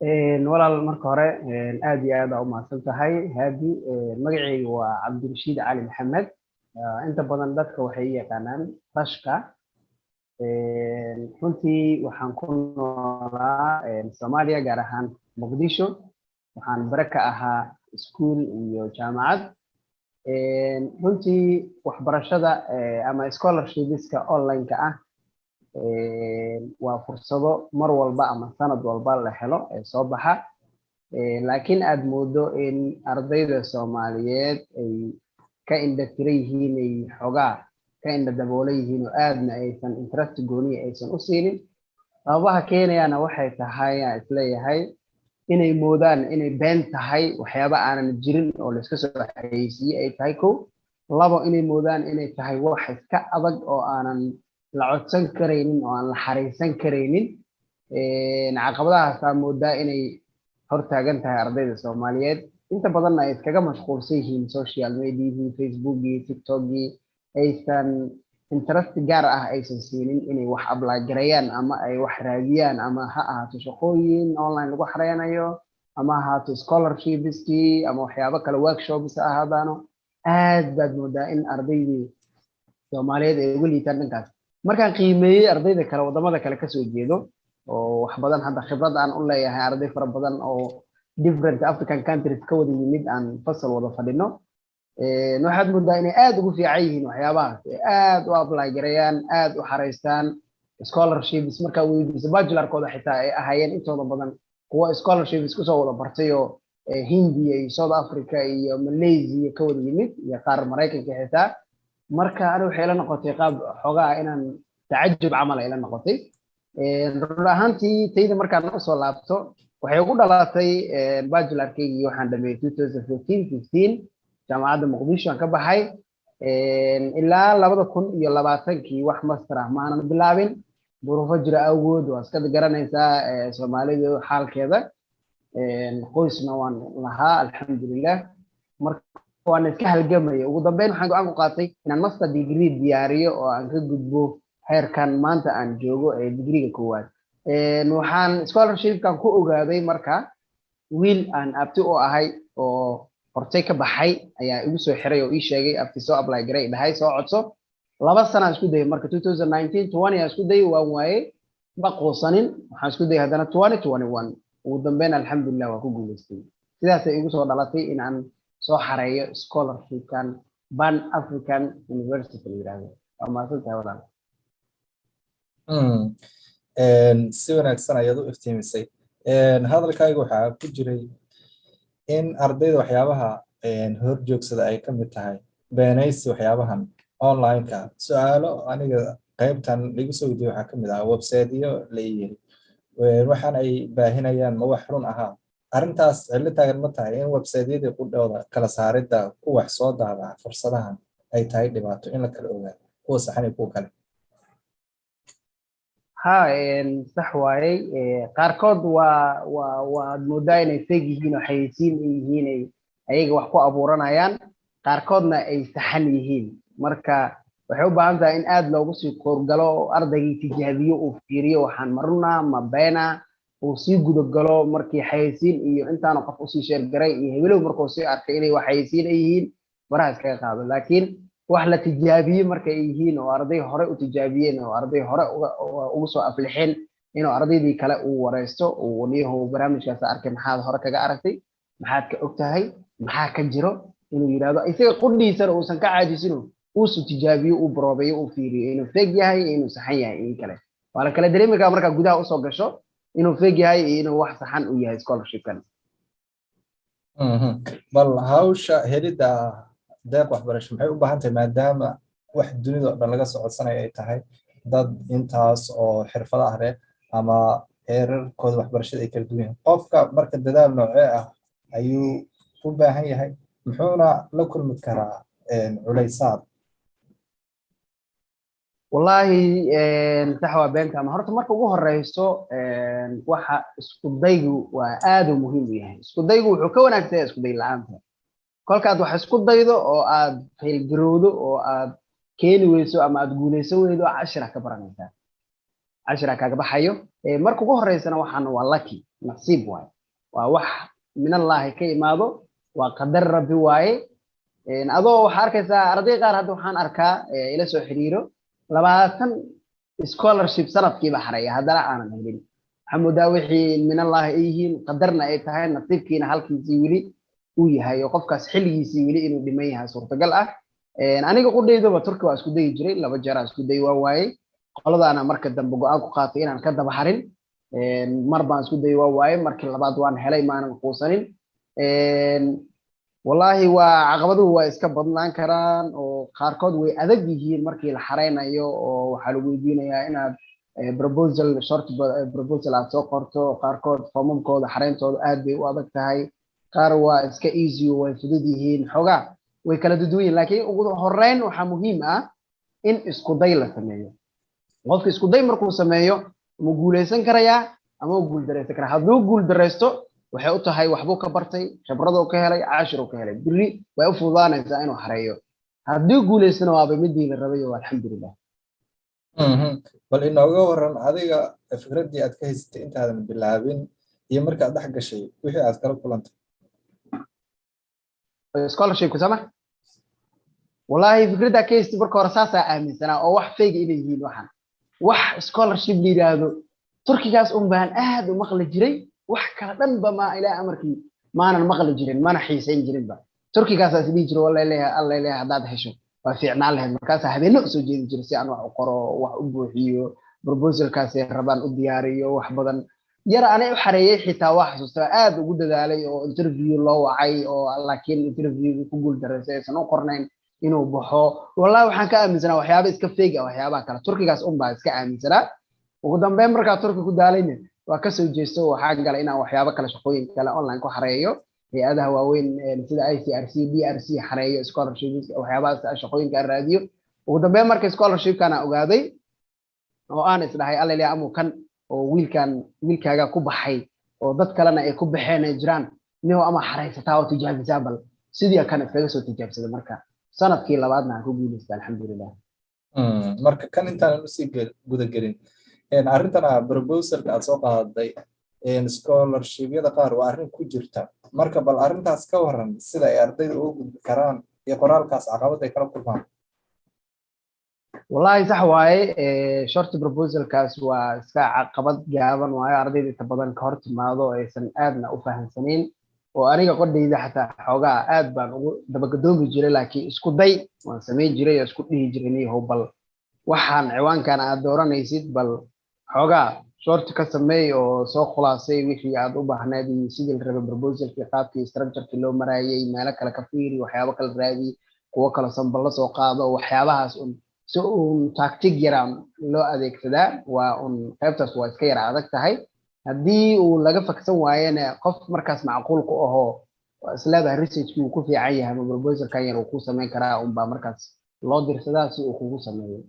walaal marka hore aad iyo aad u mahadsan tahay haadi magacaygu waa cabdirashiid cali maxamed. Inta badan dadka waxay i yaqaanaan rashka. Runtii waxaan ku noolaa Soomaaliya gaar ahaan Muqdisho. Waxaan bare ka ahaa iskuul iyo jaamacad. Runtii waxbarashada ama scholarshipska online-ka ah waa fursado mar walba ama sanad walba la helo ee soo baxa. Laakiin aad moodo in ardayda Soomaaliyeed ay ka indhatiran yihiin, ay xogaa ka indha daboolan yihiin oo aadna aysan interest gooni aysan u siinin. Sababaha keenayana waxay tahay aan isleeyahay inay moodaan inay been tahay waxyaaba aanan jirin oo la iska soo xayeysiiyey ay tahay kow. Labo, inay moodaan inay tahay wax iska adag oo aanan la codsan karaynin oo aan la xariisan karaynin. Caqabadahaasaa moodaa inay hortaagan tahay ardayda Soomaaliyeed. Inta badanna ay iskaga mashquulsan yihiin social media, Facebookii, TikTokii, aysan interest gaar ah aysan siinin inay wax apply gareeyaan ama ay wax raadiyaan, ama ha ahaato shaqooyin online lagu xareynayo, ama ha ahaato scholarshipskii, ama waxyaabo kale workshops ha ahaadaano. Aad baad moodaa in ardaydii Soomaaliyeed ay uga liitaan dhankaas. Markaan qiimeeyey ardayda kale wadamada kale kasoo jeedo oo wax badan hadda khibrad aan u leeyahay, arday fara badan oo different African countries ka wada yimid aan fasal wada fadhino, waxaad moodaa inay aad ugu fiican yihiin waxyaabahaas, aad u apply gareeyaan, aad u xareystaan scholarships. Markaa weydiiso bachelorkooda xitaa ay ahaayeen intooda badan kuwa scholarships kusoo wada bartay oo Hindiya iyo South Africa iyo Malaysia ka wada yimid iyo qaar Mareykanka xitaa. marka anigu waxay la noqotay qaab xogaa inaan tacajub camal ay la noqotay. Run ahaantii tayda markaan u soo laabto waxay ugu dhalatay bachelorkeygii waxaan dhameeyay 2014-15 jaamacadda Muqdisho aan ka baxay. Ilaa 2020kii wax master ah maanan bilaabin, duruufo jira awgood. waa iska garanaysaa Soomaalidu xaalkeeda. qoysna waan lahaa alxamdulilah. marka waan iska halgamay. ugu dambeyn waxaan go'aan ku qaatay inaan master degree diyaariyo oo aan ka gudbo heerkan maanta aan joogo ee degreega koowaad. waxaan scholarshipkan ku ogaaday marka wiil aan abti u ahay oo hortay ka baxay ayaa igu soo xiray oo ii sheegay abti soo apply garay, dhahay soo codso. 2 sano aan isku dayay, marka 2019-20 aan isku dayay, waan waayay, ma quusanin. waxaan isku dayay haddana 2021. ugu dambeyn alxamdulilah waan ku guuleystay. sidaasay igu soo dhalatay in aan soo xareeyo scholarshipkan Pan African University la yiraahdo. waa mahadsantahay walaal. si wanaagsan ayaad u iftiimisay. hadalkayga waxaa ku jiray in ardayda waxyaabaha hor joogsada ay ka mid tahay beenaysi waxyaabahan online-ka. su'aalo aniga qaybtan lagu soo weydiiyey waxaa ka mid ah website-yo la yiri waxaan ay baahinayaan ma wax run ahaa. arrintaas cillo taagan ma tahay in website-yadii qudhooda kala saaridda ku wax soo daabaca fursadahan ay tahay dhibaato in la kala ogaado kuwa saxan iyo kuwa kale? sax waayey. qaarkood waad moodaa inay fake yihiin oo xayeysiin ay yihiin, ay ayaga wax ku abuuranayaan. qaarkoodna ay saxan yihiin. marka waxay u baahan tahay in aad loogu sii koorgalo oo ardaygii tijaabiyo uu fiiriyo waxaan maruna ma beena, uu sii gudagalo. markii xayeysiin iyo intaanu qof usii sheergaray iyo hebelow markuu sii arkay inay wax xayeysiin ay yihiin, faraha iskaga qaado. laakiin wax la tijaabiyey marka ay yihiin oo arday hore u tijaabiyeen oo arday hore ugu soo aflixeen, inuu ardaydii kale uu wareysto uu niyahow barnaamijkaas arkay, maxaad hore kaga aragtay, maxaad ka ogtahay, maxaa ka jiro, inuu yiraahdo isaga qudhiisana uusan ka caajisino, uusu tijaabiyo, uu baroobeeyo, uu fiiriyo inuu feeg yahay inuu saxan yahay in kale. waa la kala dareemi karaa markaa gudaha usoo gasho inuu feeg yahay iyo inuu wax saxan u yahay scholarshipkan. bal hawsha helidda deeq waxbarasho maxay u baahan tahay maadaama wax dunida oo dhan laga soo codsanayo ay tahay dad intaas oo xirfado ah leh ama heerarkooda waxbarashada ay kala duwan yihiin? qofka marka dadaal noocee ah ayuu u baahan yahay, muxuuna la kulmi karaa culaysaad? wallaahi sax waa beenta. ama horta marka ugu horeyso waxa isku daygu waa aad u muhiim u yahay. isku daygu wuxuu ka wanaagsan yahay isku day la'aanta. kolkaad wax isku daydo oo aad faylgarowdo oo aad keeni weyso ama aad guuleysan weydo, cashira ka baranaysaa, cashira kaaga baxayo. marka ugu horeysana waxaan waa lucky, nasiib waay. waa wax min allahi ka imaado waa qadar rabbi waaye adoo waxaa arkaysaa arday qaar hadda waxaan arkaa ila soo xiriiro 20 scholarship sanadkiiba xareeya haddana aanan helin waxaa moodaa wixii min allahi ay yihiin qadarna ay tahay nasiibkiina halkiisii weli uu yahay oo qofkaas xilligiisii weli inuu dhiman yahay suurtagal ah aniga qudhaydaba turki waa isku dayi jiray 2 jeer aan isku dayi waa waayey qoladaana marka dambe go'aan ku qaatay inaan ka daba harin mar baan isku dayi waa waayey markii labaad waan helay maanan quusanin wallahi waa caqabaduhu waa iska badnaan karaan oo qaarkood way adag yihiin markii la xareynayo oo waxaa lagu weydiinayaa inaad short proposal aad soo qorto qaarkood foomamkooda xareyntooda aad bay u adag tahay qaar waa iska easy way fudud yihiin xogaa way kala duwan yihiin laakiin ugu horeyn waxaa muhiim ah in isku day la sameeyo qofka isku day markuu sameeyo ma guuleysan karayaa ama uu guul dareysan karaa hadduu guul dareysto waxay u tahay waxbuu ka bartay khibraduu ka helay caashiruu ka helay biri way u fududaanaysaa inuu xareeyo haddii guuleysana waaba midii la rabay waa alxamdulilah bal inooga waran adiga fikraddii aad ka haysatay intaadan bilaabin iyo markaad dhex gashay wixii aad kala kulantay scholarshipka sama wallahi fikradda ka haystay marka hore saasaa aaminsanaa oo wax fayga inay yihiin waxaan wax scholarship la yidhaahdo turkigaas un baan aad u maqli jiray wax kala dhanba ma ilaa amarkii maanan maqli jirin mana xiisayn jirinba turkigaasaas dhihi jiro wallahi alla ilaahay haddaad hesho waa fiicnaan lahayd markaasaa habeenno usoo jeedi jiray si aan wax u qoro wax u buuxiyo proposalkaasi rabaan u diyaariyo wax badan yar anay u xareeyay xitaa wax xasuustaa aad ugu dadaalay oo interview loo wacay oo laakiin interview ku guul dareysay aysan u qornayn inuu baxo wallahi waxaan ka aaminsanaa waxyaaba iska fake ah waxyaabaha kale turkigaas un baa iska aaminsanaa ugu dambeyn markaa turki ku daalayna waa ka soo jeesto waxaa galay inaan waxyaabo kale shaqooyin kale online ku xareeyo hay-adaha waaweyn sida ICRC DRC xareeyo scholarship waxyaabahaas shaqooyinka aan raadiyo ugu dambeyn markay scholarshipkana ogaaday oo aan isdhahay alla ilaa amu kan oo wiilkaaga ku baxay oo dad kalena ay ku baxeen ay jiraan niyo ama xareysataa oo tijaabisaa bal sidii kan iskaga soo tijaabsaday marka sanadkii labaadna aan ku guuleystay alxamdulilah marka kan intaan usii guda gelin arrintana proposalka aad soo qaaday scholarshipyada qaar waa arrin ku jirta marka bal arrintaas ka waran sida ay ardayda uga gudbi karaan iyo qoraalkaas caqabad ay kala kulmaan wallahi sax waaye short proposalkaas waa iska caqabad gaaban waayo ardayda inta badan ka hor timaado aysan aadna u fahamsanayn oo aniga qodhayda xataa xoogaa aad baan ugu dabagadoomi jiray laakiin isku day waan samayn jiray oo isku dhihi jiray niyahow bal waxaan ciwaankan aad dooranaysid bal xoogaa short ka sameey oo soo khulaasay wixii aad u baahnayd iyo sidii la rabay proposalkii qaabkii structure-kii loo marayay meelo kale ka fiiri waxyaabo kale raadi kuwo kale sambal la soo qaado waxyaabahaas si uun tactic yaraan loo adeegsadaa waa un qaybtaas waa iska yara adag tahay haddii uu laga faksan waayana qof markaas macquul ku ahoo isleedahay researchkii uu ku fiican yahay ama proposalkan yar uu ku samayn karaa unbaa markaas loo dirsadaa si uu kugu sameeyo